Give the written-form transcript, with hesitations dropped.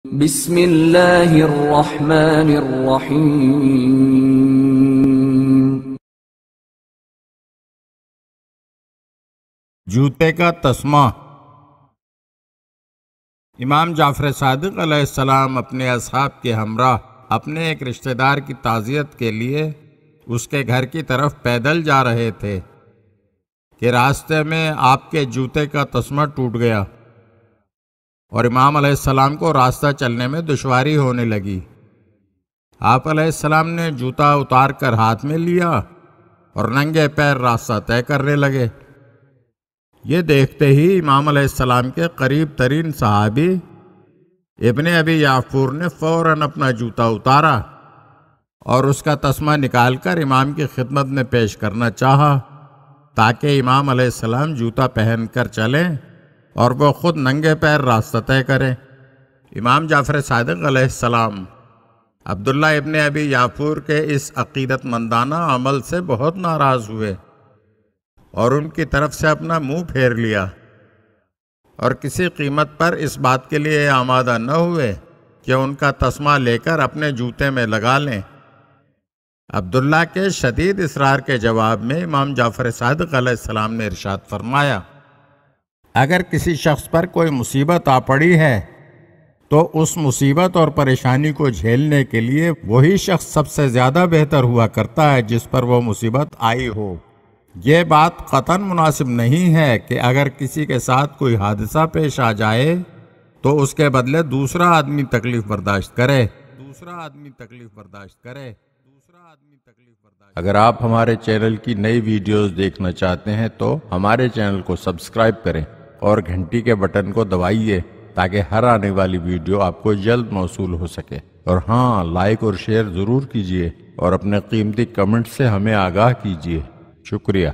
بسم اللہ الرحمن الرحیم۔ جوتے کا تسمہ۔ امام جعفر صادق علیہ السلام اپنے اصحاب کے ہمراہ اپنے ایک رشتہ دار کی تعزیت کے لیے اس کے گھر کی طرف پیدل جا رہے تھے کہ راستے میں آپ کے جوتے کا تسمہ ٹوٹ گیا اور امام علیہ السلام کو راستہ چلنے میں دشواری ہونے لگی۔ آپ علیہ السلام نے جوتا اتار کر ہاتھ میں لیا اور ننگے پیر راستہ طے کرنے لگے۔ یہ دیکھتے ہی امام علیہ السلام کے قریب ترین صحابی ابن ابی یعفور نے فوراً اپنا جوتا اتارا اور اس کا تسمہ نکال کر امام کی خدمت میں پیش کرنا چاہا تاکہ امام علیہ السلام جوتا پہن کر چلیں اور وہ خود ننگے پیر راستہ طے کریں۔ امام جعفر صادق علیہ السلام عبداللہ ابن ابی یعفور کے اس عقیدت مندانہ عمل سے بہت ناراض ہوئے اور ان کی طرف سے اپنا منہ پھیر لیا اور کسی قیمت پر اس بات کے لیے آمادہ نہ ہوئے کہ ان کا تسمہ لے کر اپنے جوتے میں لگا لیں۔ عبداللہ کے شدید اصرار کے جواب میں امام جعفر صادق علیہ السلام نے ارشاد فرمایا، اگر کسی شخص پر کوئی مصیبت آ پڑی ہے تو اس مصیبت اور پریشانی کو جھیلنے کے لیے وہی شخص سب سے زیادہ بہتر ہوا کرتا ہے جس پر وہ مصیبت آئی ہو۔ یہ بات قطعاً مناسب نہیں ہے کہ اگر کسی کے ساتھ کوئی حادثہ پیش آ جائے تو اس کے بدلے دوسرا آدمی تکلیف برداشت کرے۔ اگر آپ ہمارے چینل کی نئی ویڈیوز دیکھنا چاہتے ہیں تو ہمارے چینل کو سبسکرائب کریں اور گھنٹی کے بٹن کو دبائیے تاکہ ہر آنے والی ویڈیو آپ کو جلد موصول ہو سکے۔ اور ہاں، لائک اور شیئر ضرور کیجیے اور اپنے قیمتی کمنٹ سے ہمیں آگاہ کیجیے۔ شکریہ۔